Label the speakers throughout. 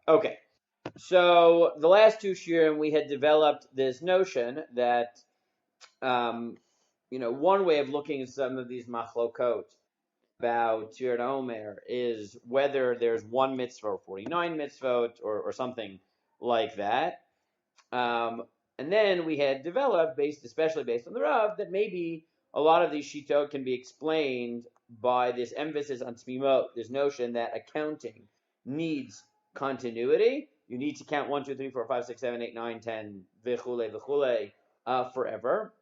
Speaker 1: Okay, so the last two shiurim we had developed this notion that, one way of looking at some of these machlokot about Ziring OMER is whether there's one mitzvah or 49 mitzvot or something like that. And then we had developed, especially based on the Rav, that maybe a lot of these shitot can be explained by this emphasis on tmimot, this notion that accounting needs continuity. You need to count 1, 2, 3, 4, 5, 6, 7, 8, 9, 10, vichule, forever.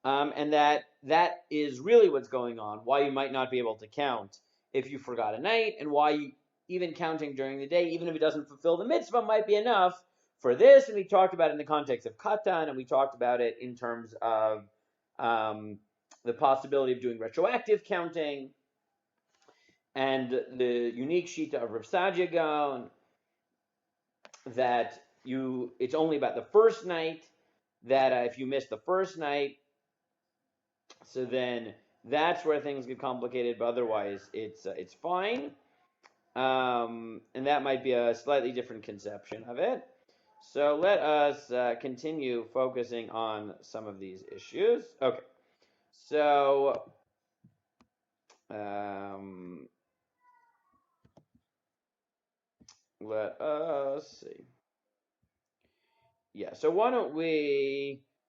Speaker 1: And that is really what's going on, why you might not be able to count if you forgot a night, and why even counting during the day, even if it doesn't fulfill the mitzvah, might be enough for this. And we talked about it in the context of katan, and we talked about it in terms of the possibility of doing retroactive counting, and the unique shita of Rav Sadia Gaon, that it's only about the first night, that if you miss the first night, so then that's where things get complicated, but otherwise it's fine. And that might be a slightly different conception of it. So let us continue focusing on some of these issues. Okay, so let us see. Yeah, so why don't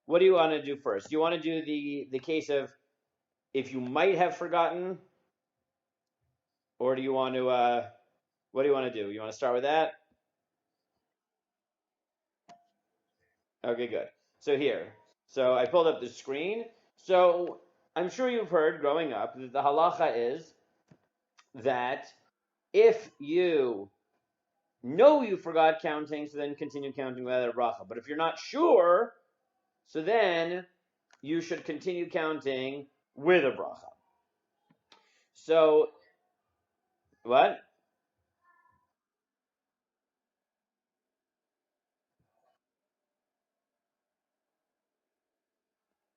Speaker 1: what do you want to do first? Do you want to do the case of if you might have forgotten? Or do you want to, what do you want to do? You want to start with that? Okay, good. So here. So I pulled up the screen. So I'm sure you've heard growing up that the halacha is that if you know you forgot counting, so then continue counting without a bracha. But if you're not sure, so then you should continue counting with a bracha. So, what?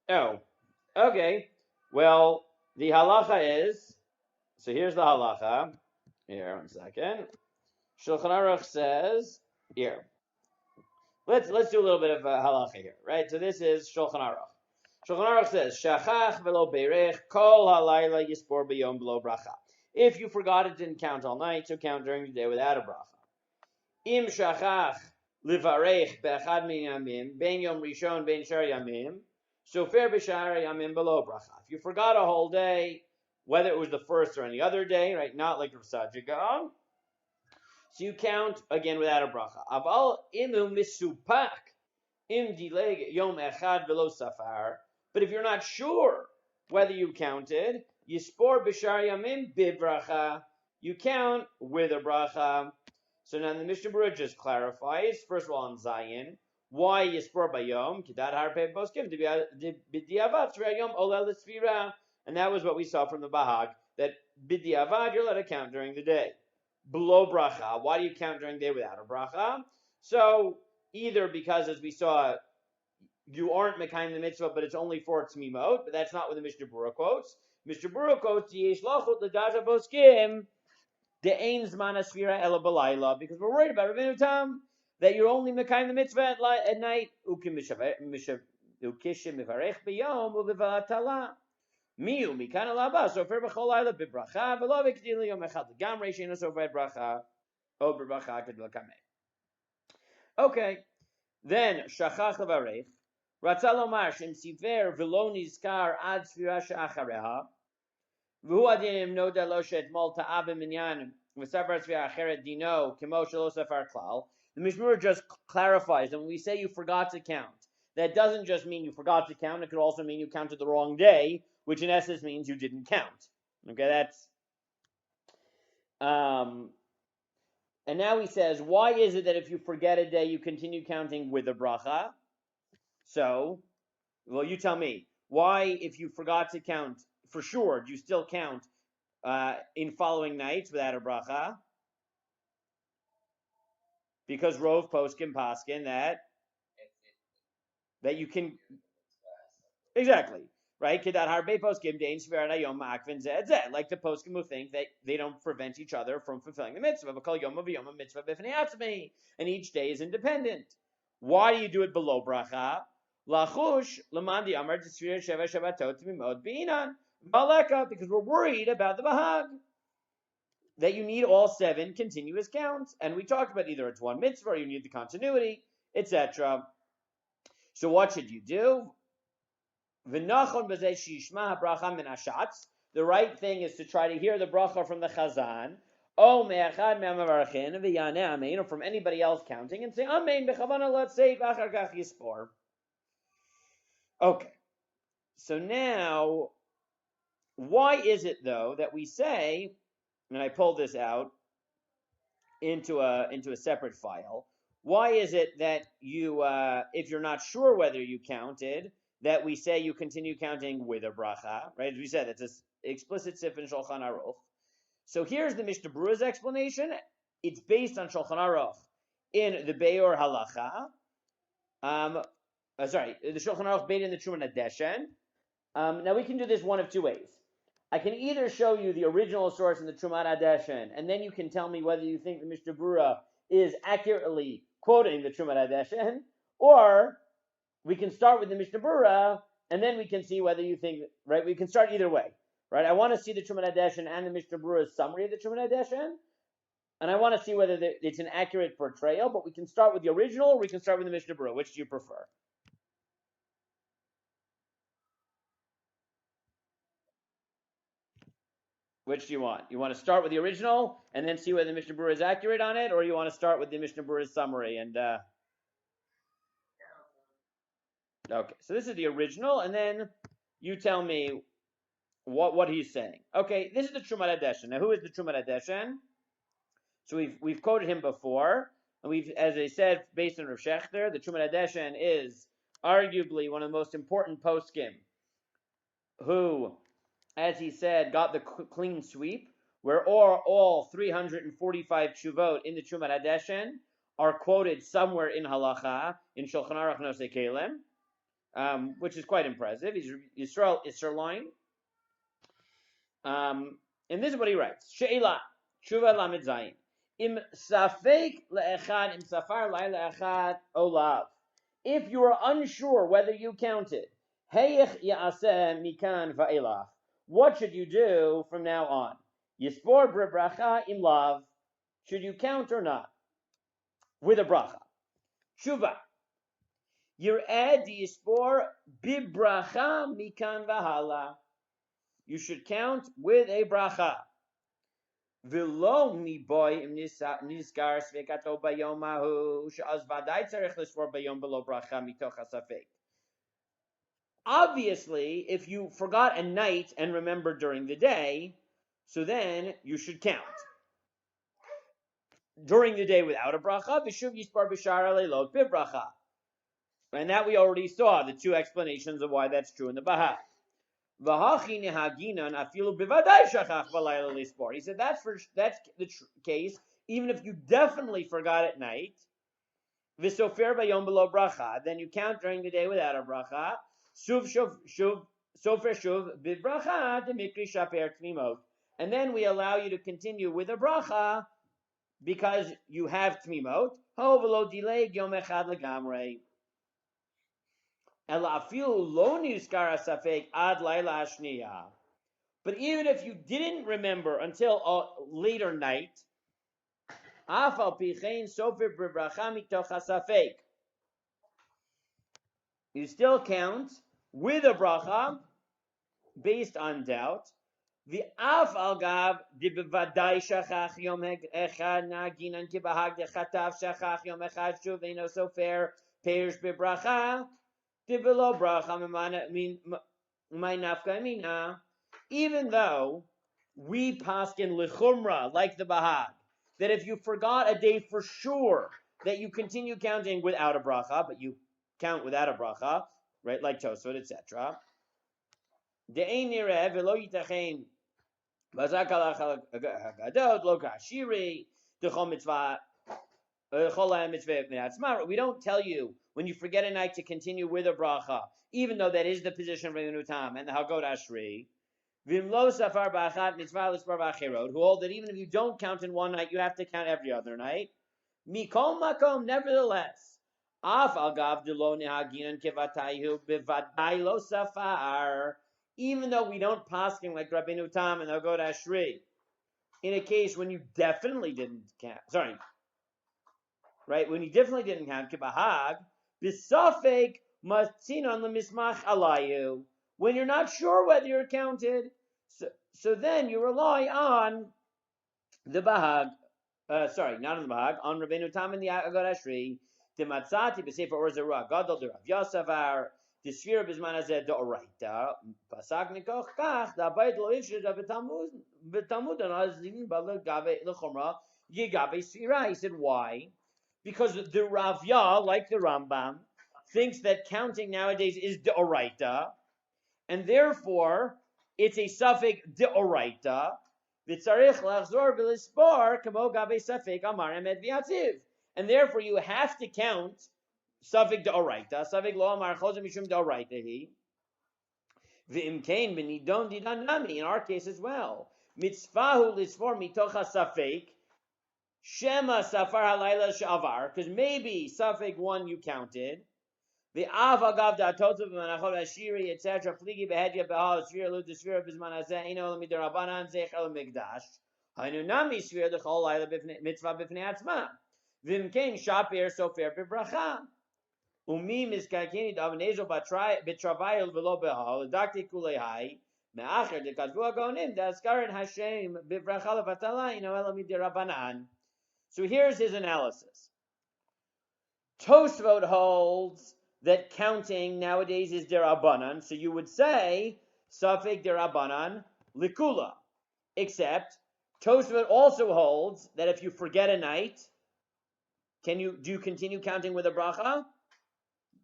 Speaker 1: Oh, okay. Well, the halacha is, so here's the halacha. Here, 1 second. Shulchan Aruch says, here. Let's do a little bit of halacha here, right? So this is Shulchan Aruch. Shulchan Aruch says, Shachach velo berech kol halayla yispor b'yom v'lo bracha. If you forgot it, didn't count all night, so count during the day without a bracha. Im shachach livarech be'achad min yamim, ben yom rishon ben shar yamim, sofer b'shar yamim v'lo bracha. If you forgot a whole day, whether it was the first or any other day, right? Not like Rav Sadia Gaon. So you count again without a bracha. Aval imu misupak im dileg yom echad velo safar. But if you're not sure whether you counted, yispor b'shar yamim bibracha. You count with a bracha. So now the Mishnah Berurah just clarifies. First of all, on Zayin, why yispor bayom kidat harpei boskim b'diavad yom olel l'sfira. And that was what we saw from the Bahag, that b'diavad you're allowed to count during the day. Below bracha. Why do you count during the day without a bracha? So either because, as we saw, you aren't mekayim the mitzvah, but it's only for tzmimot, but that's not what the Mishnah Berurah quotes. Mishnah Berurah quotes yesh lachut l'data boskim de'ein zman asfira ela b'layla, because we're worried about Rabbeinu Tam that you're only mekayim the mitzvah at night. Ukishim mivarech b'yom u'levatala. Miu mikana laba sofer b'chol layla b'bracha v'lo v'kedili yom echad l'gam reishina sofer bracha o b'bracha kedil kamei. Okay, then shachach levarech ratza lomar shem siver v'lo nizkar ad sfira she'achareha v'hu adinim noda lo she'etmol ta'ab minyan v'safar sfira acheret dino kemo shelo safar klal. The Mishnah Berurah just clarifies that when we say you forgot to count, that doesn't just mean you forgot to count, it could also mean you counted the wrong day, which in essence means you didn't count. Okay, that's... and now he says, why is it that if you forget a day, you continue counting with a bracha? So, well, you tell me. Why, if you forgot to count, for sure, do you still count in following nights without a bracha? Because Rov Poskim Paskin that you can... Exactly. right? Kedat harbe poskim dein Sefira Yom ma'akvin zed zed, like the poskim who think that they don't prevent each other from fulfilling the mitzvah. V'kol yom v'yom mitzvah b'fnei atzmei, and each day is independent. Why do you do it below bracha? Lachush lamandi amar t'sfira sheva shabbatot t'mimod b'inan maleka, because we're worried about the bahag, that you need all 7 continuous counts, and we talked about either it's one mitzvah or you need the continuity, etc. So what should you do? The right thing is to try to hear the bracha from the chazan, or from anybody else counting, and say amen b'chavana l'tzeit v'achar kach yispor. Okay, so now, why is it though that we say, and I pulled this out into a separate file, why is it that you, if you're not sure whether you counted, that we say you continue counting with a bracha, right? As we said, it's an explicit sif in Shulchan Aruch. So here's the Mishnah Berurah's explanation. It's based on Shulchan Aruch in the Beor Halacha. The Shulchan Aruch made in the Truman Adeshen. Now we can do this one of 2 ways. I can either show you the original source in the Truman Adeshen, and then you can tell me whether you think the Mishnah Berurah is accurately quoting the Truman Adeshen, or we can start with the Mishnah Berurah, and then we can see whether you think, right? We can start either way, right? I want to see the Truman Adeshen and the Mishnah Berurah's summary of the Truman Adeshen, and I want to see whether it's an accurate portrayal, but we can start with the original, or we can start with the Mishnah Berurah. Which do you prefer? Which do you want? You want to start with the original, and then see whether the Mishnah Berurah is accurate on it, or you want to start with the Mishnah Berurah's summary, and okay, so this is the original, and then you tell me what he's saying. Okay, this is the Truman Adeshen. Now, who is the Truman Adeshen? So we've quoted him before, and we've, as I said, based on Rav Shechter, the Truman Adeshen is arguably one of the most important poskim, who, as he said, got the clean sweep, where all 345 tshuvot in the Truman Adeshen are quoted somewhere in halacha in Shulchan Aruch Nosei Kelim, which is quite impressive. He's Yisraeline. And this is what he writes: She'ela, Tshuva Lamed Zayin. Im safek le'echad, im safar lai le'echad olav. If you are unsure whether you counted, heyich ya'aseh mikan va'elach. What should you do from now on? Yispor bracha im lav. Should you count or not? With a bracha. Tshuva. Yir'ed yispor bibracha mikan v'hala. You should count with a bracha. V'lo miboy im nizkar svekato bayom mahu she'az vaday tzarich lisfor bayom below bracha mitoch hasafek. Obviously, if you forgot a night and remembered during the day, so then you should count. During the day without a bracha, v'shuv yispar b'shar leilot bibracha. And that we already saw, the 2 explanations of why that's true in the Bahag. He said that's the case even if you definitely forgot at night. V'sofer bayom below bracha, then you count during the day without a bracha. Sofer shuv b'bracha demikri shaper tmimot, and then we allow you to continue with a bracha because you have tmimot. Ho v'lo dileg yom echad legamrei. But even if you didn't remember until a later night, you still count with a bracha based on doubt. The afal gav di bevadai shachach yom echad naginan kibahag dechatav shachach yom echad shuv eino sofer peirush bebracha. Even though we paskin lechumra, like the Bahag, that if you forgot a day for sure, that you continue counting without a bracha, but you count without a bracha, right, like Tosfot, etc. De'ein nireh v'lo yitachen v'zak alach hagadot lo kashiri d'chol mitzvah We don't tell you when you forget a night to continue with a bracha, even though that is the position of Rabbeinu Tam and the Hagot Ashri. Vimlo safar ba'achat mitzvah l'spar ba'achirot, who hold that even if you don't count in one night, you have to count every other night. Mikol makom, nevertheless, af agav delo nehaginan kevatayu bevadai lo safar, even though we don't paskin like Rabbeinu Tam and Hagot Ashri, in a case when you definitely didn't count, right? When you definitely didn't count, kibahag, bisafek matzinon lemismach alayu. When you're not sure whether you're counted, so then you rely on the bahag. Not on the bahag, on Rabbeinu Tam and the Agad Ashri. Timatzati b'sefer or zerah gadol derav Yosavar. The Sefira Bizman Hazeh D'Oraita Pasak Nikoch Kach the Abayit Lo Ifshid of B'Talmud and Azin Bala Gabe L'Chomra Yigabe Sefira. He said, why? Because the Ravya, like the Rambam, thinks that counting nowadays is D'Oraita, and therefore it's a suffix D'Oraita. V'tzarich L'Achzor V'Lispar Kamo Gabe Safek Amar Emet V'Yatziv, and therefore you have to count suffix D'Oraita. Suffix Lo Amar Chozeh Mishum D'Oraita He V'Imkein B'Nidon Didan Nami, in our case as well. Mitzvahu L'Sfor Mitocha Safek Shema Safar Halayla Shavar, because maybe suffix 1 you counted. The Avagav Da'atotov Manachot Ashiri, etc. Pligi Behedya Behal Sefira Lu Sefira Bizman Hazeh Ino Lamid Rabbanan Zechel Migdash. Hainu Nami Sefira L'Chol Layla Mitzvah B'Fnei Atzma. V'Imkein Shapir Sofer B'Bracha. Umi Miskakini D'Avanezo B'Travayel V'Lo Behal Dakti Kulehai. Me'acher D'Katvu Agonim D'Askarin Hashem B'Bracha L'Vatala Ino Lamid Rabbanan. So here's his analysis. Tosfot holds that counting nowadays is derabanan, so you would say suffix derabanan likula. Except Tosfot also holds that if you forget a night, do you continue counting with a bracha?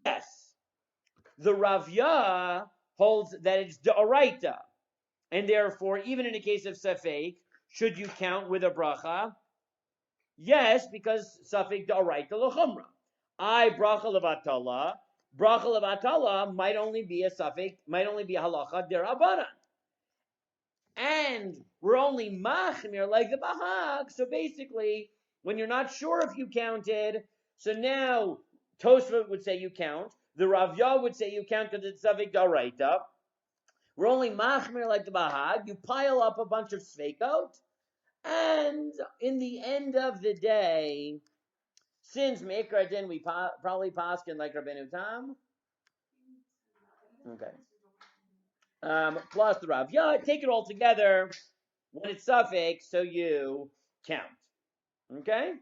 Speaker 1: Yes. The Ravya holds that it's deoraita, and therefore, even in a case of safek, should you count with a bracha? Yes, because suffix deoraita l'chumra. Bracha levatala. Bracha levatala might only be a suffix, might only be a halacha derabanan. And we're only machmir like the bahag. So basically, when you're not sure if you counted, so now Tosfot would say you count. The Ravya would say you count because it's suffix deoraita. We're only machmir like the bahag. You pile up a bunch of sveikot, and in the end of the day, since Meikra Din we probably paskin like Rabbeinu Tam. Okay. Plus the Rav. Yeah, take it all together. When it's suffix, so you count. Okay?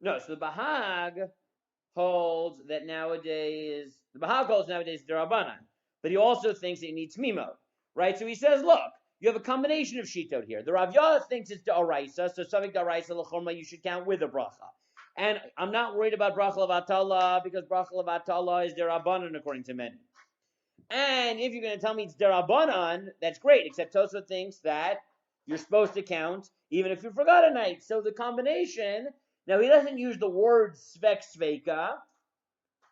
Speaker 1: No, so the Bahag holds that nowadays, the Bahag holds nowadays the Rabbanan. But he also thinks it needs Mimot. Right? So he says, look, you have a combination of Shitot here. The Rav Yah thinks it's D'Oraisa, so suffix D'Oraisa l'chorma you should count with a bracha. And I'm not worried about bracha levatala because bracha levatala is derabanan according to many. And if you're going to tell me it's derabanan, that's great. Except Tosfot thinks that you're supposed to count even if you forgot a night. So the combination. Now he doesn't use the word svek sveika,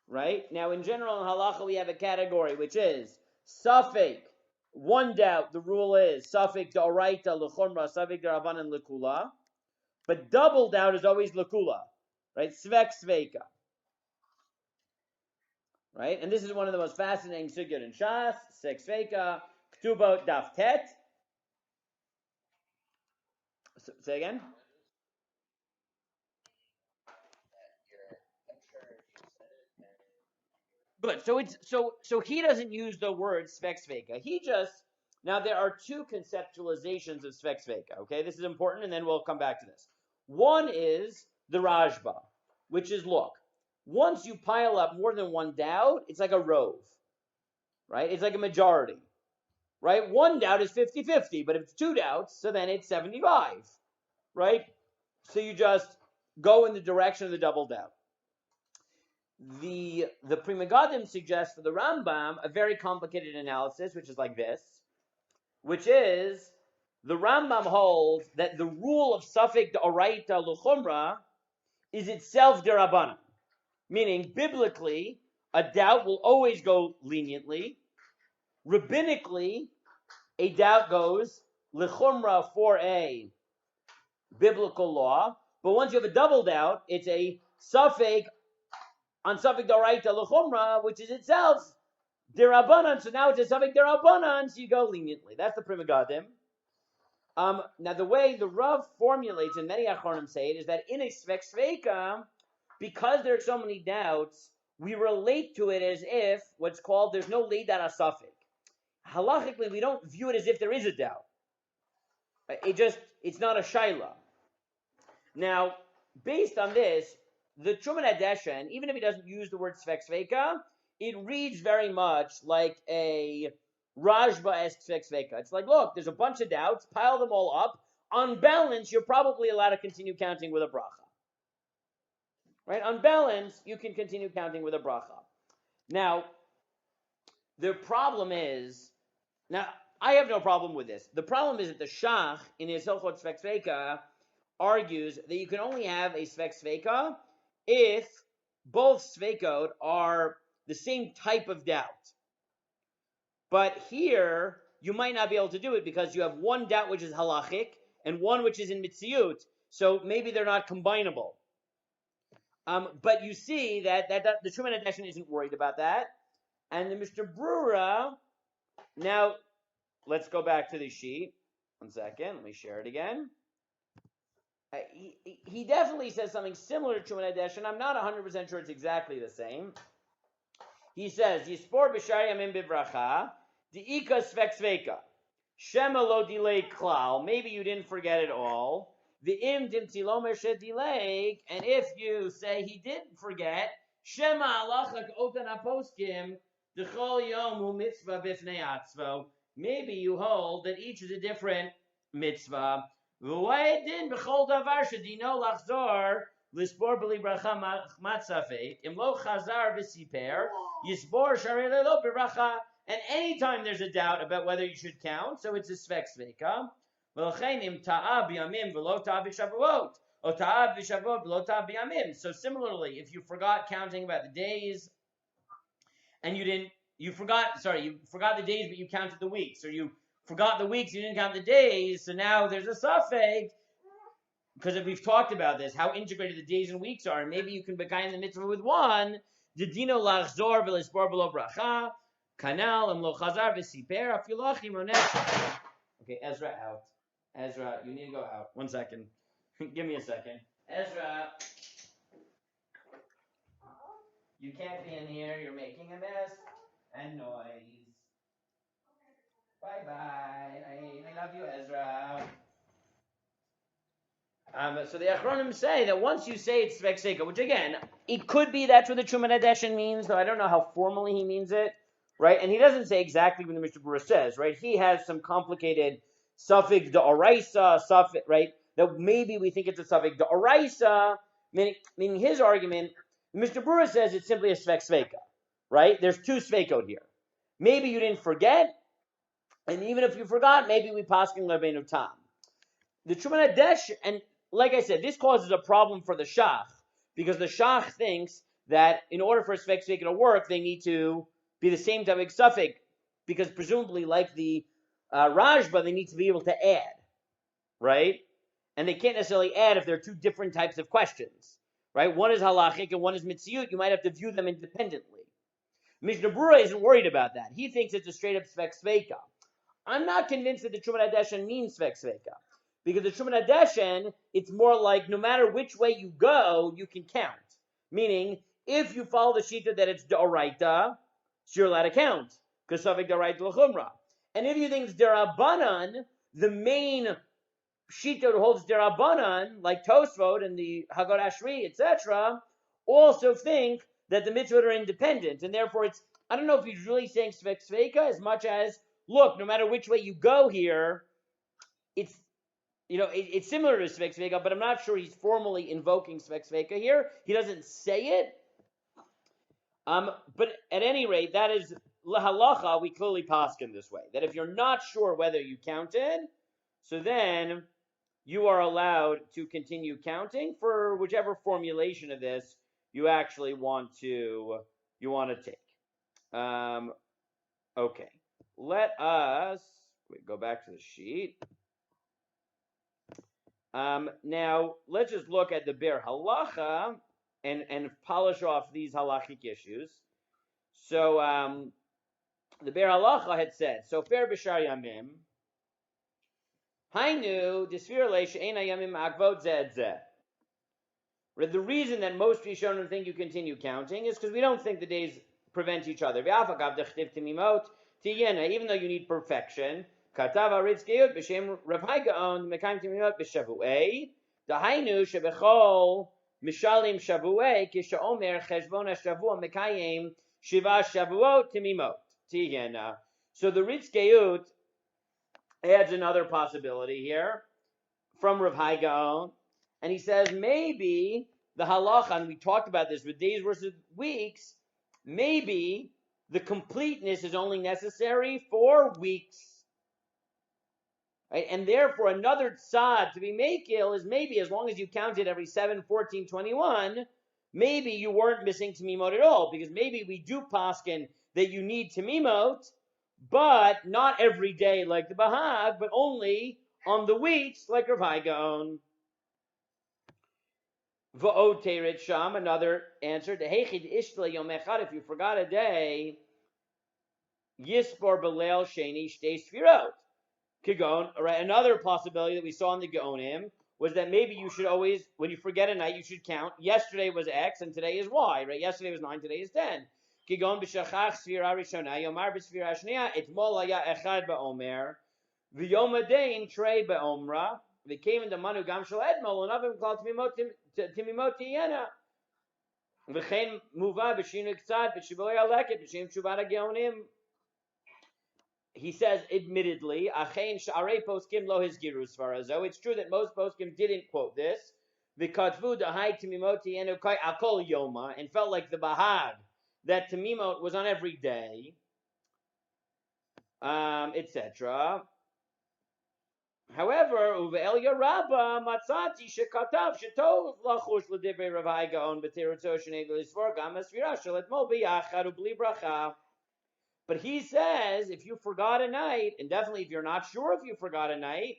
Speaker 1: right? Now in general in halacha we have a category which is suffix. One doubt. The rule is suffix d'oraita l'chorma, suffix derabanan l'kula. But double doubt is always l'kula. Right? Svek sveika. Right? And this is one of the most fascinating sugyot in Shas. Svek sveika. Ktubot daf tet. Say again? Good. So he doesn't use the word svek sveika. He just, now there are two conceptualizations of svek sveika. Okay? This is important and then we'll come back to this. One is the Rajba, which is, look, once you pile up more than one doubt, it's like a rove, right? It's like a majority, right? One doubt is 50-50, but if it's two doubts, so then it's 75, right? So you just go in the direction of the double doubt. The Pri Megadim suggests for the Rambam a very complicated analysis, which is like this, which is The Rambam holds that the rule of Safek D'Oraita L'Chumra is itself D'Rabbanan, meaning biblically, a doubt will always go leniently. Rabbinically, a doubt goes L'Chumra for a biblical law, but once you have a double doubt, it's a Safek on Safek D'Oraita L'Chumra, which is itself D'Rabbanan, so now it's a Safek D'Rabbanan, so you go leniently. That's the Prima Gadim. Now, the way the Rav formulates, and many Achronim say it, is that in a Svek Sveika, because there are so many doubts, we relate to it as if what's called, there's no Leidat HaSafek. Halachically, we don't view it as if there is a doubt. It's not a Shaila. Now, based on this, the Truman Adeshen, even if he doesn't use the word Svek Sveika, it reads very much like a Rajba-esque Svek Sveika. It's like, look, there's a bunch of doubts, pile them all up. On balance, you're probably allowed to continue counting with a bracha. Right? On balance, you can continue counting with a bracha. Now, the problem is, now, I have no problem with this. The problem is that the Shach, in his Hilchot Svek Sveika, argues that you can only have a Svek Sveika if both Sveikot are the same type of doubt. But here, you might not be able to do it because you have one doubt which is halachic and one which is in mitziyut. So maybe they're not combinable. But you see that the Truman Adeshen isn't worried about that. And the Mr. Brura, now let's go back to the sheet. 1 second, let me share it again. He definitely says something similar to Truman Adeshen. I'm not 100% sure it's exactly the same. He says, Yispor b'shari yamim b'bracha, di'ika svek sveka, shema lo delay klal, maybe you didn't forget it all, v'im dimtilomer shedileg, and if you say he didn't forget, shema alachak otan aposkim, d'chol yom hu mitzvah b'fnei atzvo, maybe you hold that each is a different mitzvah, v'wa'edin b'chol davar shedino lachzor, Lispor b'li bracha matzafek, imlo chazar v'siper, yisbor sharei lelo b'bracha. And anytime there's a doubt about whether you should count, so it's a svek sveka. V'lochein im ta'ab b'yamim v'lo ta'ab b'shavuot, o ta'ab b'shavuot v'lo ta'ab b'yamim. So similarly, if you forgot counting about the days, and you forgot the days, but you counted the weeks, or you forgot the weeks, you didn't count the days, so now there's a safek. Because if we've talked about this, how integrated the days and weeks are, and maybe you can begin the mitzvah with one. Dedino lachzor v'lispor b'lo bracha, kanal and lo chazar v'siper afilachim onesh. Okay, Ezra out. Ezra, you need to go out. 1 second. Give me a second. Ezra, you can't be in here. You're making a mess and noise. Bye bye. I love you, Ezra. So the Achronim say that once you say it's Svek Seika, which again, it could be that's what the Truman Adeshen means, though I don't know how formally he means it, right? And he doesn't say exactly what the Mishnah Berurah says, right? He has some complicated suffix d'oraisa, suffix, right? That maybe we think it's a suffix d'oraisa, meaning his argument, Mr. Berurah says it's simply a Svek Sveika, right? There's two Sveikot here. Maybe you didn't forget, and even if you forgot, maybe we paskin lebeinu tam. The Truman Adeshen, and like I said, this causes a problem for the Shach, because the Shach thinks that in order for a Svek Sveika to work, they need to be the same type of suffix, because presumably, like the Rajba, they need to be able to add, right? And they can't necessarily add if they're two different types of questions, right? One is halachic and one is mitziyut. You might have to view them independently. Mishnah Berurah isn't worried about that. He thinks it's a straight-up Svek Sveika. I'm not convinced that the Truman Adeshen means Svek Sveika. Because the Truman Adeshen, it's more like no matter which way you go, you can count. Meaning, if you follow the shita that it's d'oraita, so you're allowed to count. Because safek d'oraita l'chumra. And if you think it's d'rabanan, the main shita that holds d'rabanan, like Tosfot and the Haggadah Ashri, etc., also think that the mitzvot are independent. And therefore, I don't know if he's really saying svek sveika as much as, look, no matter which way you go here, it's similar to Svek Sveika, but I'm not sure he's formally invoking Svek Sveika here. He doesn't say it. But at any rate, that is halacha, we clearly paskin this way. That if you're not sure whether you counted, so then you are allowed to continue counting for whichever formulation of this you actually want to take. Okay, let us go back to the sheet. Now let's just look at the Ber Halacha and polish off these halachic issues. So the Ber Halacha had said, so Fer B'Shar Yamim, Hainu D'Sfira Le She'ena Yamim Akvot Zed Zed. The reason that most Rishonim think you continue counting is because we don't think the days prevent each other. Even though you need perfection. Katav Aritzkeut b'Shem Rav Hai Gaon Mekayim Timimot b'Shavuot. Dahainu shebechol mishalim Shavuot kisha OMER cheshbon haShavua Mekayim shiva Shavuot Timimot Tiyena. So the Ritzkeut adds another possibility here from Rav Hai Gaon. And he says maybe the halacha, and we talked about this with days versus weeks, maybe the completeness is only necessary for weeks. Right? And therefore another tzad to be makil is maybe as long as you counted every 7, 14, 21, maybe you weren't missing tamimot at all, because maybe we do paskin that you need tamimot, but not every day like the Bahag, but only on the weeks like Rav Hai Gaon. V'od teirit sham, another answer. Dehechid ishtla yom echad, if you forgot a day, yispor b'leil sheni shtei sfirot. Kigon, right? Another possibility that we saw in the Gaonim was that maybe you should always, when you forget a night, you should count. Yesterday was X and today is Y, right? Yesterday was 9, today is 10. Kigon b'shachach sfira rishona, yomar b'sfira shniya, etmol haya echad ba'omer, v'yom hadain trei ba'omra, v'came into manu gam shel edmol, and avim called timimot tiyena, v'chein muva b'shinu k'tzad, b'shiboy aleket, b'shem tshuvat ha'geonim. He says, admittedly, it's true that most poskim didn't quote this, and felt like the Bahag, that Tamimot was on every day, etc. However, Uve'elia Rabba Matzati Shekatav Shetov Lachush L'Divrei Rav Hai Gaon B'Teirutzo Shenei L'Isfor Gam Asfira Sheletmol B'Yachad U'Bli Bracha. But he says, if you forgot a night, and definitely if you're not sure if you forgot a night,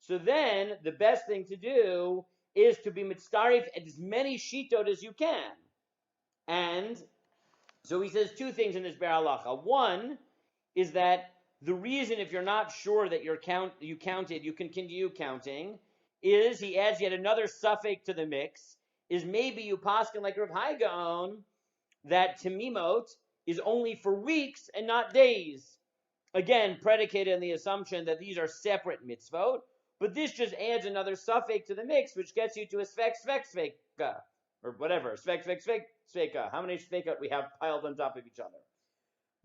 Speaker 1: so then the best thing to do is to be mitzarif as many shitot as you can. And so he says two things in this Ber Halacha. One is that the reason if you're not sure that you counted, you can continue counting, is he adds yet another suffix to the mix, is maybe you paskin like Rav Hai Gaon, that Tamimot is only for weeks and not days. Again, predicated on the assumption that these are separate mitzvot, but this just adds another suffix to the mix, which gets you to a sveka, or whatever, sveka. How many sveka we have piled on top of each other?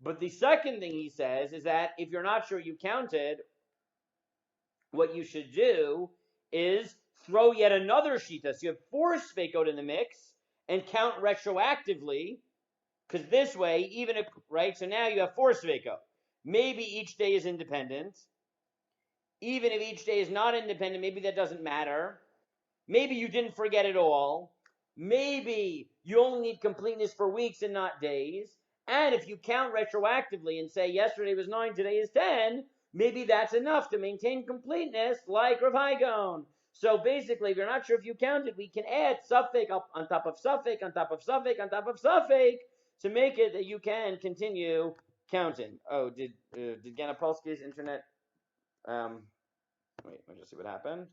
Speaker 1: But the second thing he says is that if you're not sure you counted, what you should do is throw yet another shita. So you have 4 svekot in the mix and count retroactively. Because this way, even if, right, so now you have 4 svekot. Maybe each day is independent. Even if each day is not independent, maybe that doesn't matter. Maybe you didn't forget it all. Maybe you only need completeness for weeks and not days. And if you count retroactively and say yesterday was 9, today is 10, maybe that's enough to maintain completeness like Rav Hai Gaon. So basically, if you're not sure if you counted, we can add suffix on top of suffix, on top of suffix, on top of suffix, to make it that you can continue counting. Oh, did Ganapolsky's internet? Wait, let me just see what happened.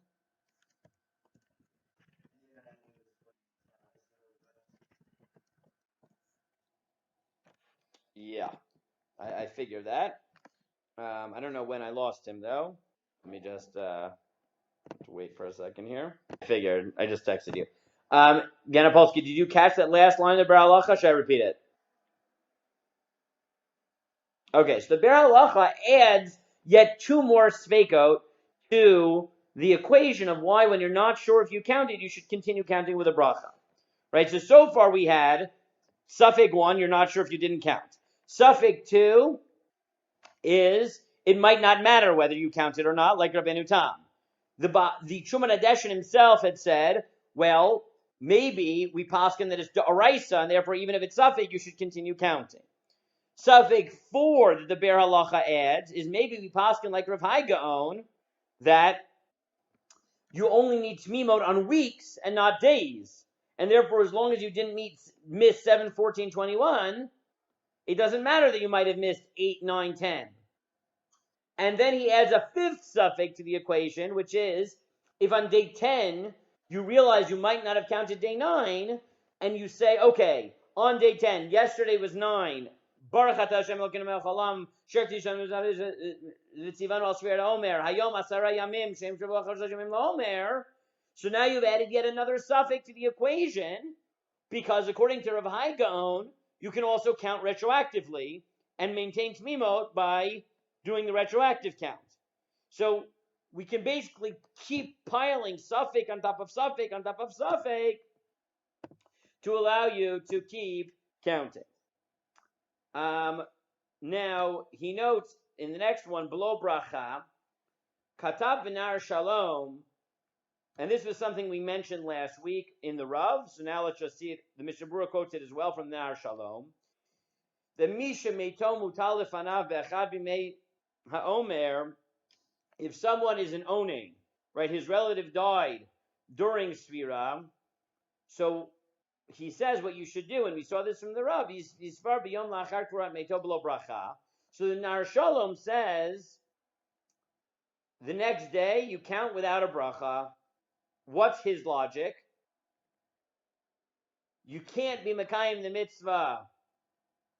Speaker 1: Yeah, I figured that. I don't know when I lost him though. Let me just wait for a second here. I figured. I just texted you. Ganapolsky, did you catch that last line of the Ber Halacha? Should I repeat it? Okay, so the Ber Halacha adds yet 2 more svekot to the equation of why, when you're not sure if you counted, you should continue counting with a bracha. Right? So far we had suffix 1, you're not sure if you didn't count. Suffix 2 is it might not matter whether you count it or not, like Rabbeinu Tam. The Chuman Adeshin himself had said, well, maybe we paskin that it's d'oraisa, and therefore even if it's suffix, you should continue counting. Suffix 4 that the Be'er Halacha adds is maybe we paskin like Rav Hai Gaon that you only need Tmimot on weeks and not days. And therefore, as long as you didn't miss 7, 14, 21, it doesn't matter that you might have missed 8, 9, 10. And then he adds a 5th suffix to the equation, which is, if on day 10, you realize you might not have counted day 9, and you say, okay, on day 10, yesterday was 9, Baruch Atah Hashem Elokeinu melech haolam, Shekti Shem V'tzivanu al Sefira OMER, Hayom Asara Yamim, Shem Shavuot AUDIO-KosherTube OMER. So now you've added yet another suffix to the equation, because according to Rav Hai Gaon, you can also count retroactively and maintain Tmimot by doing the retroactive count. So we can basically keep piling suffix on top of suffix on top of suffix to allow you to keep counting. Now, he notes in the next one, below bracha, Katav v'nar shalom, and this was something we mentioned last week in the Rav, so now let's just see it. The Mishnah Berurah quotes it as well from Nar Shalom. The Misha Meito Mutal Lefanav Be'echad B'mei HaOmer, if someone is an oning, right, his relative died during Sefira, so he says what you should do, and we saw this from the Rav, Yisfar B'yom Lachar Kurat Meito Below Bracha. So the Nar Shalom says, the next day you count without a bracha. What's his logic? You can't be Mekayim the mitzvah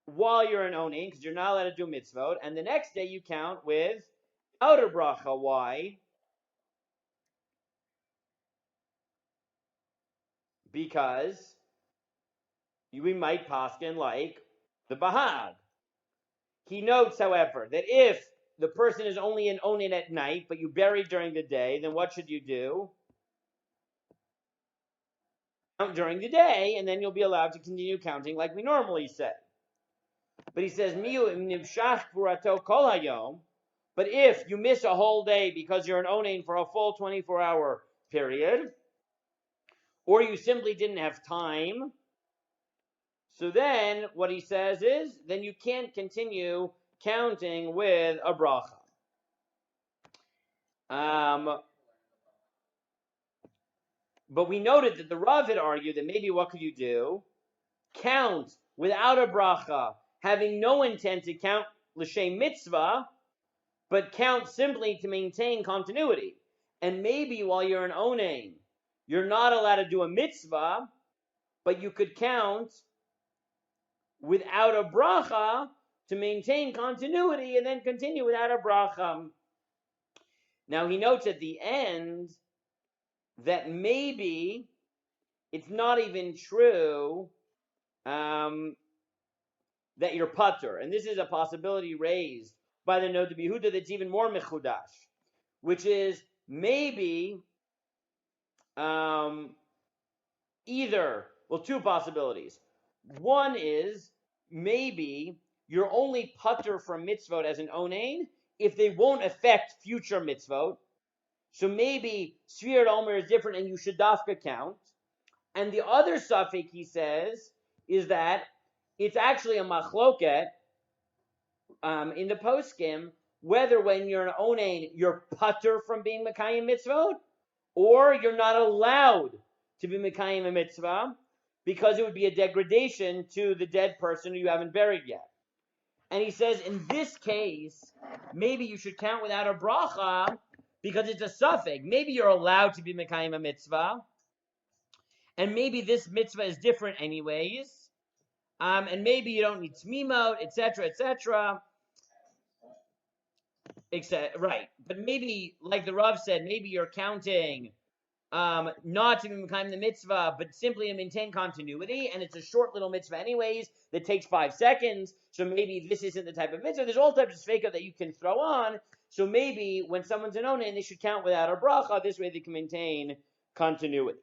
Speaker 1: while you're an oning, because you're not allowed to do mitzvot, and the next day you count with outer bracha. Why? Because we might paskin like the Bahag. He notes, however, that if the person is only an onin at night, but you buried during the day, then what should you do? Count during the day, and then you'll be allowed to continue counting like we normally say. But he says, Miu nimshach burato kol hayom. But if you miss a whole day because you're an onin for a full 24-hour period, or you simply didn't have time, so then what he says is, then you can't continue counting with a bracha. But we noted that the Rav had argued that maybe what could you do? Count without a bracha, having no intent to count l'shem mitzvah, but count simply to maintain continuity. And maybe while you're an onain, you're not allowed to do a mitzvah, but you could count without a bracha to maintain continuity and then continue without a bracha. Now he notes at the end that maybe it's not even true that you're patur, and this is a possibility raised by the Nod Yehuda that's even more mechudash, which is maybe two possibilities. One is maybe you're only patur from mitzvot as an onain if they won't affect future mitzvot. So maybe Sefira OMER is different and you should dafka count. And the other suffix he says is that it's actually a machloket in the poskim whether when you're an onain you're patur from being mekayim mitzvot or you're not allowed to be mekayim a mitzvah because it would be a degradation to the dead person who you haven't buried yet. And he says in this case maybe you should count without a bracha because it's a suffix. Maybe you're allowed to be mekayim a mitzvah, and maybe this mitzvah is different anyways, and maybe you don't need tmimot, etc., etc., right? But maybe, like the Rav said, maybe you're counting not to be mekayim the mitzvah, but simply to maintain continuity, and it's a short little mitzvah anyways that takes 5 seconds. So maybe this isn't the type of mitzvah. There's all types of sveka that you can throw on. So maybe when someone's an onain, they should count without a bracha. This way they can maintain continuity.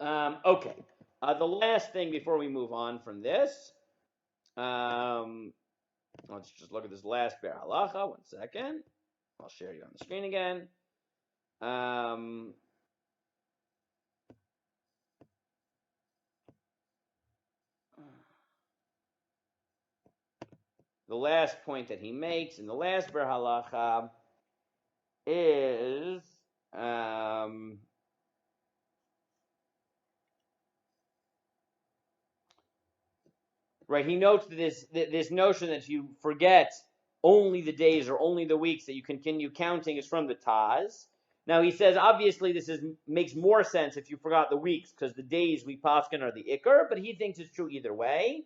Speaker 1: Okay. The last thing before we move on from this Let's just look at this last ber halacha. 1 second. I'll share you on the screen again. The last point that he makes in the last ber halacha is right. He notes that this notion that if you forget only the days or only the weeks that you continue counting is from the Taz. Now he says obviously this makes more sense if you forgot the weeks because the days we paskin are the ikr, but he thinks it's true either way.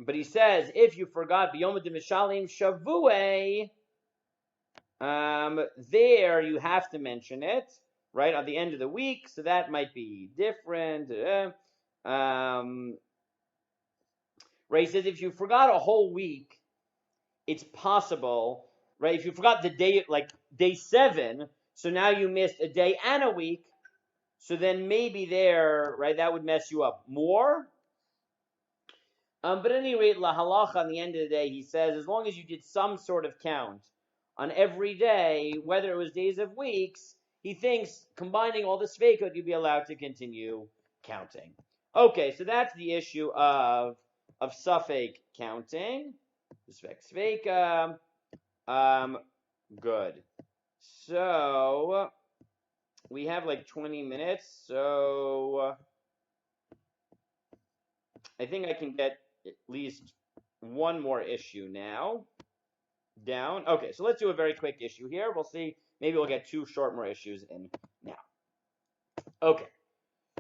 Speaker 1: But he says if you forgot biyom demishalim Shavuot, there you have to mention it right at the end of the week, so that might be different. Right, he says if you forgot a whole week, it's possible, right? If you forgot the day, like day 7, so now you missed a day and a week, so then maybe there, right, that would mess you up more. But at any rate, la halacha, on the end of the day, he says, as long as you did some sort of count on every day, whether it was days of weeks, he thinks combining all the sveikot, you'd be allowed to continue counting. Okay, so that's the issue of suffix counting. Sveika. Good. So we have like 20 minutes, so I think I can get at least one more issue now down. Okay, so let's do a very quick issue here. We'll see. Maybe we'll get 2 short more issues in now. Okay,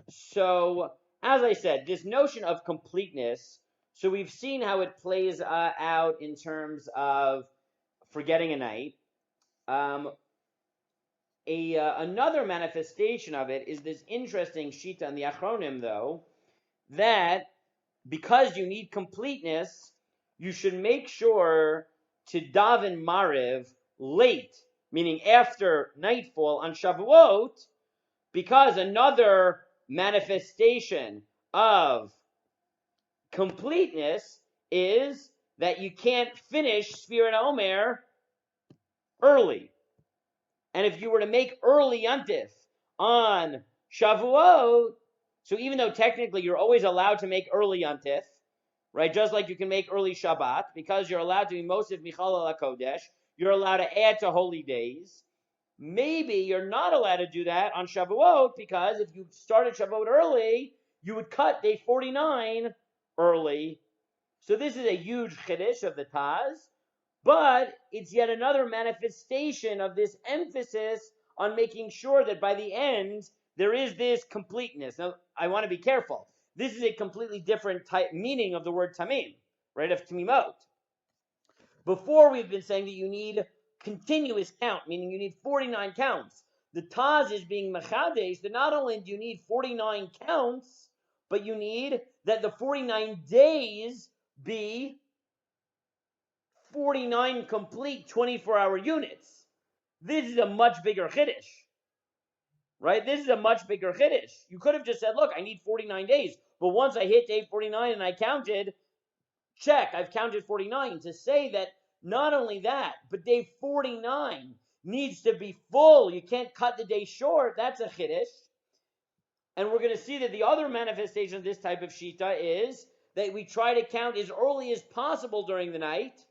Speaker 1: so as I said, this notion of completeness, so we've seen how it plays out in terms of forgetting a night. Another manifestation of it is this interesting shita in the Achronim, though, that because you need completeness, you should make sure to daven Maariv late, meaning after nightfall on Shavuot, because another manifestation of completeness is that you can't finish Sefira Maariv early. And if you were to make early Yontif on Shavuot, so even though technically you're always allowed to make early Yontif, right, just like you can make early Shabbat, because you're allowed to be Mosif Michal al HaKodesh, you're allowed to add to holy days. Maybe you're not allowed to do that on Shavuot, because if you started Shavuot early, you would cut day 49 early. So this is a huge chiddush of the Taz. But it's yet another manifestation of this emphasis on making sure that by the end, there is this completeness. Now, I want to be careful. This is a completely different type meaning of the word tamim, right, of tamimot. Before, we've been saying that you need continuous count, meaning you need 49 counts. The Taz is being mechadesh that not only do you need 49 counts, but you need that the 49 days be 49 complete 24-hour units. This is a much bigger chiddush, right? This is a much bigger chiddush. You could have just said, look, I need 49 days. But once I hit day 49 and I counted, check, I've counted 49. To say that not only that, but day 49 needs to be full. You can't cut the day short. That's a chiddush. And we're going to see that the other manifestation of this type of shita is that we try to count as early as possible during the night,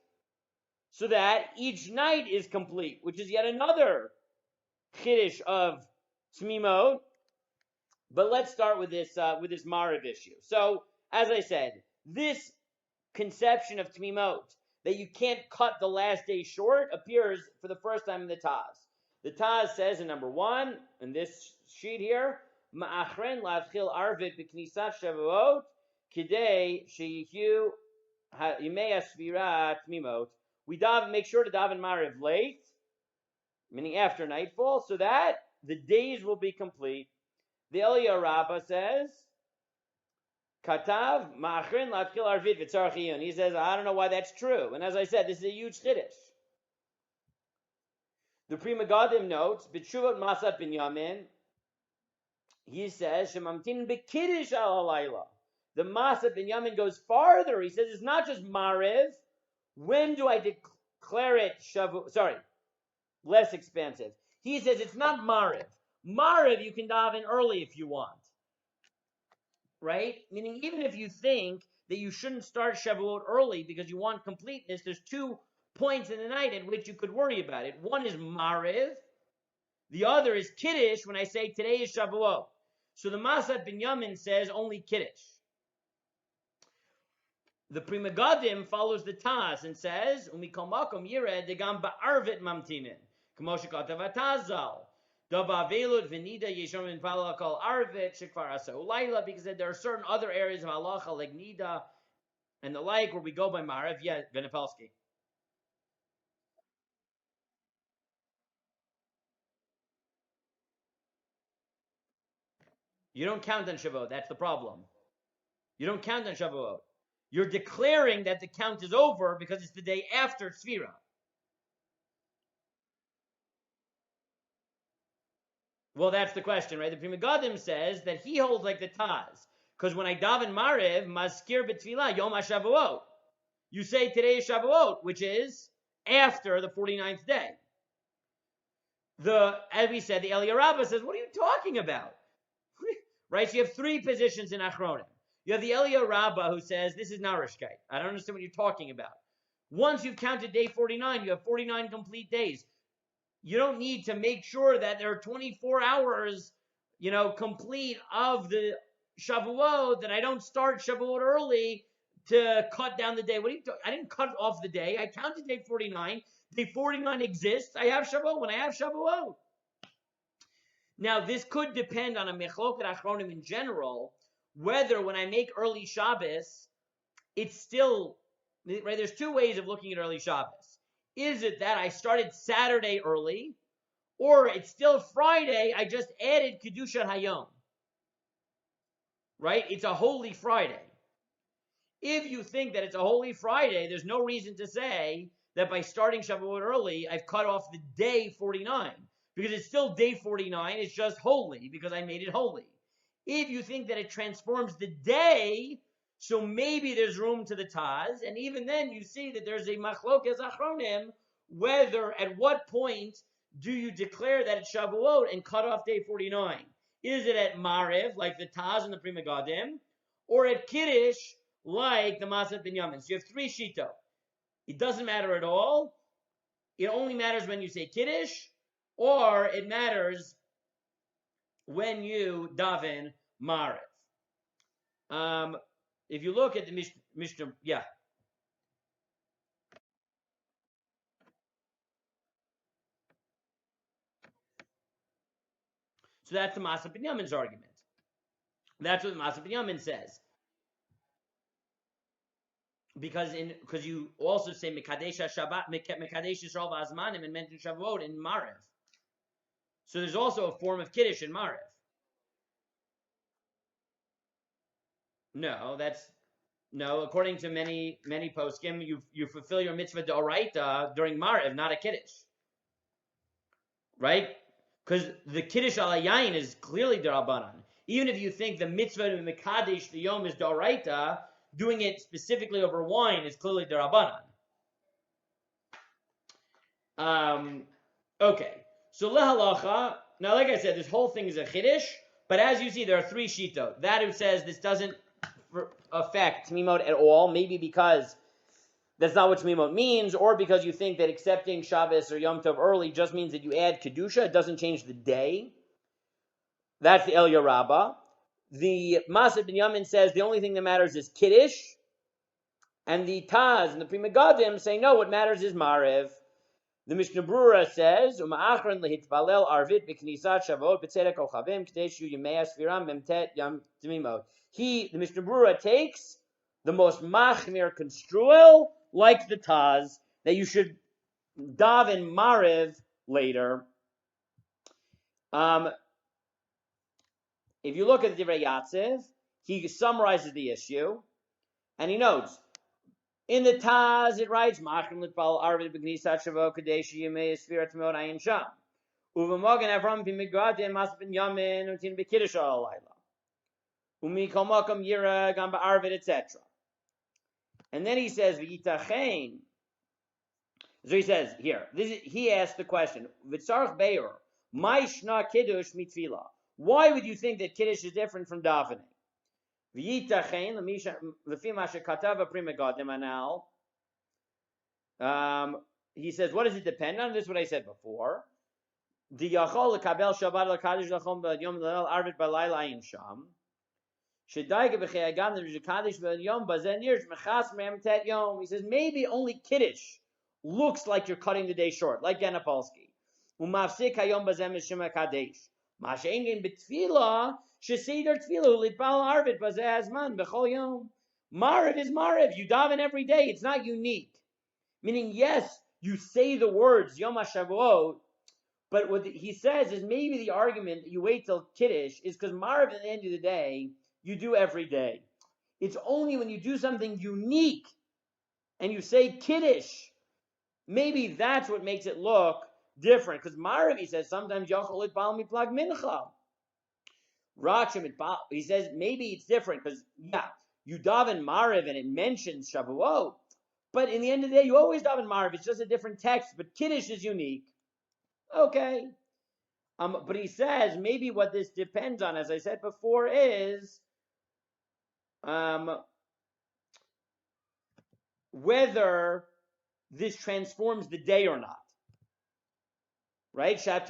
Speaker 1: so that each night is complete, which is yet another chiddush of Tmimot. But let's start with this Maariv issue. So, as I said, this conception of Tmimot, that you can't cut the last day short, appears for the first time in the Taz. The Taz says in number 1, in this sheet here, Ma'achren la'atchil arvit b'knisat Shavuot kidei sheyihu yimei Sefira Tmimot. We make sure to daven Maariv late, meaning after nightfall, so that the days will be complete. The Eliyahu Rabbah says, Katav ma'achrin la'atchil arvit v'tzarech iyun. He says, I don't know why that's true. And as I said, this is a huge chiddush. The Pri Megadim notes, B'tshuvot Masat Binyamin, he says, Shemamtin B'kiddush al halayla. The Masat Binyamin goes farther. He says it's not just Maariv. When do I declare it Shavuot? Sorry, less expansive. He says it's not Maariv. Maariv you can daven early if you want. Right? Meaning even if you think that you shouldn't start Shavuot early because you want completeness, there's 2 points in the night at which you could worry about it. One is Maariv. The other is Kiddush when I say today is Shavuot. So the Masat Binyamin says only Kiddush. The Pri Megadim follows the Taz and says, "Umikol makom yired degam ba'arvit mamtinin, k'mo shekatav atazal, daba velut v'nida yeshom minpala kol arvit shekvar asa ulayla," because there are certain other areas of halacha like nida and the like where we go by Maariv. Yeah, Venepelski. You don't count on Shavuot. That's the problem. You don't count on Shavuot. You're declaring that the count is over because it's the day after Sefira. Well, that's the question, right? The Pri Megadim says that he holds like the Taz. Because when I daven Maariv, Mazkir b'tfilah Yom HaShavuot. You say today is Shavuot, which is after the 49th day. As we said, the Eliyah Rabbah says, what are you talking about? Right? So you have 3 positions in Achronim. You have the Eliyah Rabbah who says, this is Narishkeit. I don't understand what you're talking about. Once you've counted day 49, you have 49 complete days. You don't need to make sure that there are 24 hours, complete of the Shavuot, that I don't start Shavuot early to cut down the day. What are you talking? I didn't cut off the day. I counted day 49. Day 49 exists. I have Shavuot when I have Shavuot. Now, this could depend on a Mechloket Achronim in general, whether when I make early Shabbos, it's still, right, there's 2 ways of looking at early Shabbos. Is it that I started Saturday early, or it's still Friday, I just added Kedushat Hayom? Right? It's a Holy Friday. If you think that it's a Holy Friday, there's no reason to say that by starting Shavuot early, I've cut off the day 49. Because it's still day 49, it's just holy, because I made it holy. If you think that it transforms the day, so maybe there's room to the Taz, and even then you see that there's a Machlokes Achronim, whether, at what point do you declare that it's Shavuot and cut off day 49? Is it at Maariv, like the Taz and the Pri Megadim, or at Kiddush, like the Masat Binyamin? So you have 3 Shito. It doesn't matter at all. It only matters when you say Kiddush, or it matters when you daven Maariv. If you look at the Mishnah, yeah. So that's the Masat Binyamin's argument. That's what Masat Binyamin says. Because you also say Mekadesh Shabbat, Mekadesh Yisrael V'Azmanim, and mention Shavuot in Maariv. So there's also a form of Kiddush in Maariv. No. According to many poskim, you fulfill your mitzvah d'oraita during Maariv, not a Kiddush. Right? Because the Kiddush al Yayin is clearly d'Rabbanan. Even if you think the mitzvah to Mekadesh the Yom is d'oraita, doing it specifically over wine is clearly d'Rabbanan. Okay. So lehalacha. Now, like I said, this whole thing is a Kiddush, but as you see, there are 3 shitot. That who says this doesn't affect Tmimot at all, maybe because that's not what Tmimot means, or because you think that accepting Shabbos or Yom Tov early just means that you add Kedusha, it doesn't change the day. That's the Eliyah Rabbah. The Masat Binyamin says the only thing that matters is Kiddush, and the Taz and the Pri Megadim say no, what matters is Maariv. The Mishnah Brura says, "Uma'achron lehitbalel arvit b'knisat Shavuot b'tzedek kochavim k'deshu yemei Sefira memtet yam Tmimot." The Mishnah Brura takes the most machmir construal, like the Taz, that you should daven Maariv later. If you look at the Divrei Yatziv, he summarizes the issue, and he notes, In the Taz, it writes, Machrim Litbal Arvid B'Gnisat Shavuot Kadeshi Yemei Sefira Maariv Ayin Sham. Uvemogen Avram B'Migradim Mas Ben Yamin Utin B'Kiddush Alayla. Umi Kol Makom Yira Gam Ba'Arvid, etc. And then he says, V'Yitachein. So he says here, he asked the question, V'Tzarch Beir, Mai Shna Kiddush Mitzvila. Why would you think that Kiddush is different from davening? V'Yitachein L'fi Ma Shekatav Pri Megadim Anal. He says, what does it depend on? This is what I said before. The Yachol Lekabel Shabbat Lekadish Lachom B'Yom L'El Arvit B'Layla Ayin Sham. He says maybe only Kiddush looks like you're cutting the day short, like Ganapolsky. Maariv is Maariv. You daven every day. It's not unique. Meaning, yes, you say the words Yom HaShavuot, but what he says is maybe the argument that you wait till Kiddush is because Maariv at the end of the day, you do every day. It's only when you do something unique and you say Kiddush, maybe that's what makes it look different. Because Maariv, he says, sometimes Yachol Itbal Miplag Mincha. Rachim Itbal, he says, maybe it's different because, yeah, you daven Maariv and it mentions Shavuot, but in the end of the day, you always daven Maariv. It's just a different text, but Kiddush is unique. Okay. But he says maybe what this depends on, as I said before, is whether this transforms the day or not. Right? He says,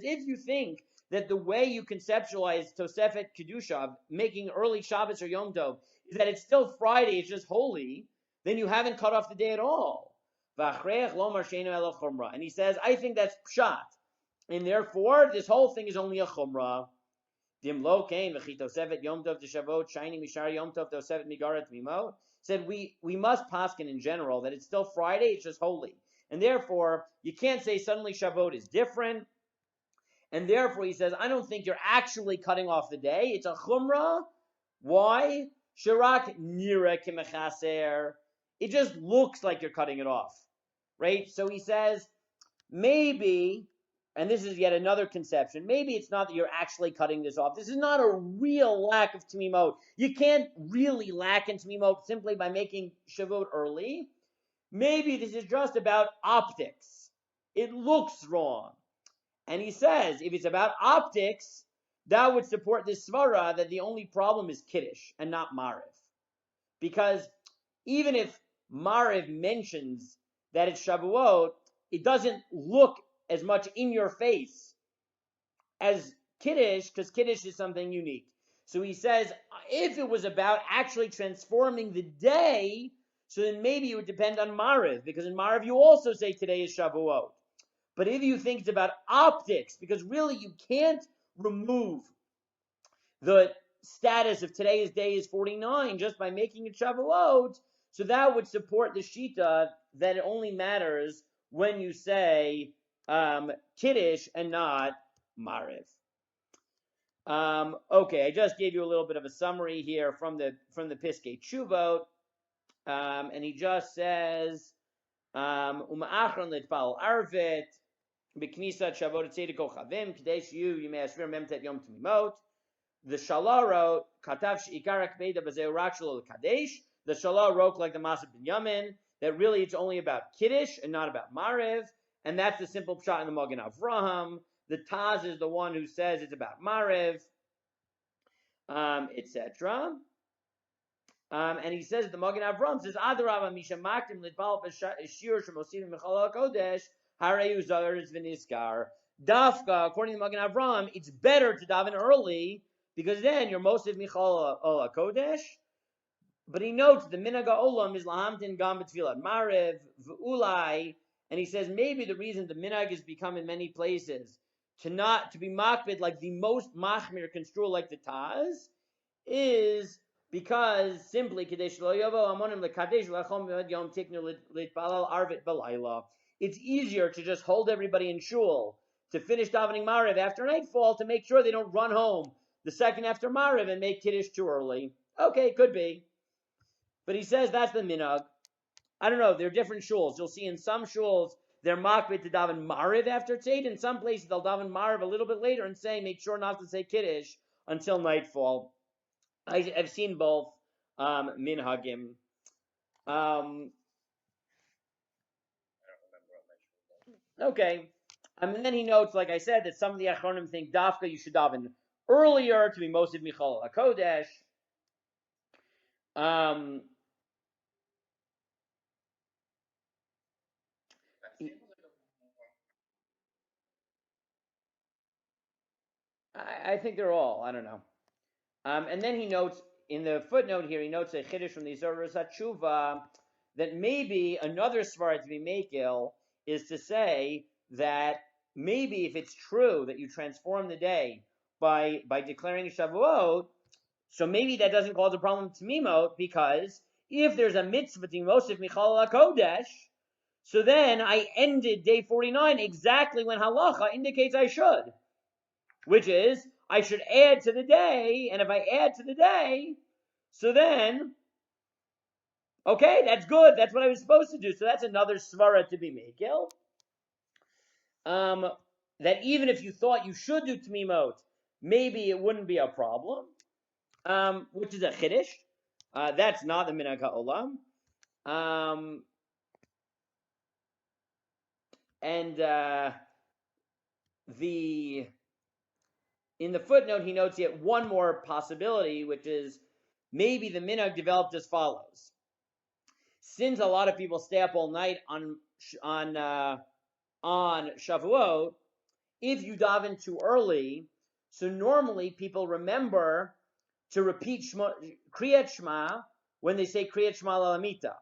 Speaker 1: if you think that the way you conceptualize Tosefet Kedusha, making early Shabbos or Yom Tov, is that it's still Friday, it's just holy, then you haven't cut off the day at all. And he says, I think that's pshat. And therefore, this whole thing is only a chumrah. Said we must paskin in general that it's still Friday, it's just holy. And therefore, you can't say suddenly Shavuot is different. And therefore, he says, I don't think you're actually cutting off the day. It's a chumrah. Why? Shirak nira kimechaser. It just looks like you're cutting it off. Right? So he says, maybe, and this is yet another conception, maybe it's not that you're actually cutting this off. This is not a real lack of Tamimot. You can't really lack in Tamimot simply by making Shavuot early. Maybe this is just about optics. It looks wrong. And he says, if it's about optics, that would support this svara that the only problem is Kiddush and not Maariv. Because even if Maariv mentions that it's Shavuot, it doesn't look as much in your face as Kiddush, because Kiddush is something unique. So he says, if it was about actually transforming the day, so then maybe it would depend on Maariv, because in Maariv you also say today is Shavuot. But if you think it's about optics, because really you can't remove the status of today's day is 49 just by making it Shavuot, so that would support the Shita that it only matters when you say Kiddush and not Maariv. Okay, I just gave you a little bit of a summary here from the Piskei Tshuvot, and he just says Uma'achron litpal arvit b'knisat Shavuot tzedek kochavim k'dei shiyu yimei asvir memtet yom tamimot. The Shalah wrote katav she'ikarak beida b'zeu rak shelo l'kadesh. The Shalah wrote like the Masad ben Yamin that really it's only about Kiddush and not about Maariv, and that's the simple pshat in the Magen Avraham. The Taz is the one who says it's about Maariv, etc. And he says the Magen Avraham says Adarabah misha makdim lidbal b'shir shemosivim mechalal kodesh hareyu zaris v'niskar. Dafka, according to Magen Avraham, it's better to daven early because then you're mosiv michalal kodesh. But he notes the minaga olam is lahamtin gam b'tfilat Maariv v'ulai, and he says maybe the reason the minag is become in many places to be makbid like the most machmir construe like the Taz is because simply kadesh lo yovo amonim lekadesh lachom yom tiknu litbalal arvit balayla. It's easier to just hold everybody in shul to finish davening Maariv after nightfall to make sure they don't run home the second after Maariv and make Kiddush too early. Okay, could be. But he says that's the minhag. I don't know. There are different shuls. You'll see in some shuls they're makbid to daven Maariv after Tzeit. In some places they'll daven Maariv a little bit later and say make sure not to say Kiddush until nightfall. I've seen both minhagim. Okay. And then he notes, like I said, that some of the Achronim think dafka you should daven earlier to be Mosif Michal HaKodesh. I think they're all. I don't know. And then he notes, in the footnote here, he notes a chiddush from the Zoros HaTshuva that maybe another svara to be makil is to say that maybe if it's true that you transform the day by declaring Shavuot, so maybe that doesn't cause a problem to Mimot, because if there's a mitzvah to Mosif Michal HaKodesh, so then I ended day 49 exactly when halacha indicates I should, which is I should add to the day, and if I add to the day, so then, okay, that's good. That's what I was supposed to do. So that's another svara to be makil. That even if you thought you should do tmimot, maybe it wouldn't be a problem, which is a chiddush. That's not the minhag ha'olam. In the footnote, he notes yet one more possibility, which is maybe the minhag developed as follows. Since a lot of people stay up all night on Shavuot, if you daven too early, so normally people remember to repeat Kriyat Shema when they say Kriyat Shema Lalamita.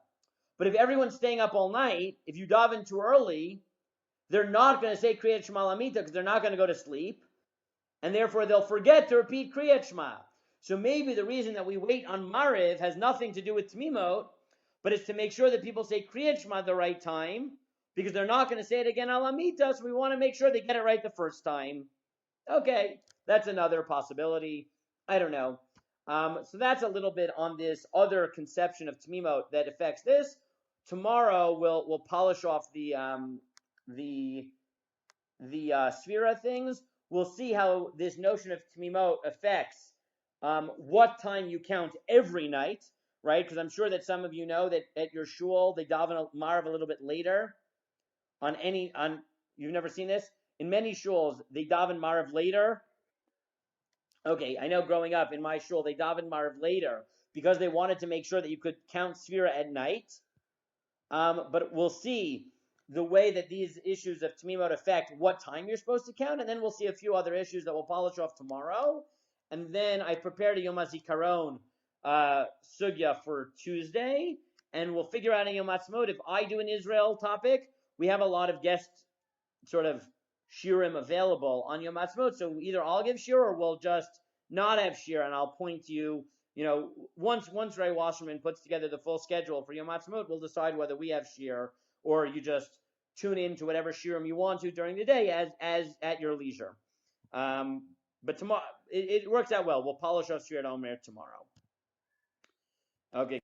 Speaker 1: But if everyone's staying up all night, if you daven too early, they're not going to say Kriyat Shema Lalamita because they're not going to go to sleep, and therefore they'll forget to repeat Kriyat Shema. So maybe the reason that we wait on Maariv has nothing to do with Tmimot, but it's to make sure that people say Kriyat Shema at the right time, because they're not going to say it again Alamita, so we want to make sure they get it right the first time. Okay, that's another possibility. I don't know. So that's a little bit on this other conception of Tmimot that affects this. Tomorrow we'll polish off the Sefira things. We'll see how this notion of Tmimot affects what time you count every night, right? Because I'm sure that some of you know that at your shul they daven Maariv a little bit later. You've never seen this? In many shuls they daven Maariv later. Okay, I know growing up in my shul they daven Maariv later because they wanted to make sure that you could count Sefira at night. But we'll see the way that these issues of Tmimot affect what time you're supposed to count, and then we'll see a few other issues that we'll polish off tomorrow. And then I prepared a Yom HaZikaron sugya for Tuesday, and we'll figure out a Yom HaTzmaut. If I do an Israel topic, we have a lot of guest sort of shiurim available on Yom HaTzmaut, so either I'll give shiur or we'll just not have shiur, and I'll point to you. Once Ray Wasserman puts together the full schedule for Yom HaTzmaut, we'll decide whether we have shiur or you just tune in to whatever shiurim you want to during the day as at your leisure. But tomorrow it works out well. We'll polish off shiur at OMER tomorrow. Okay.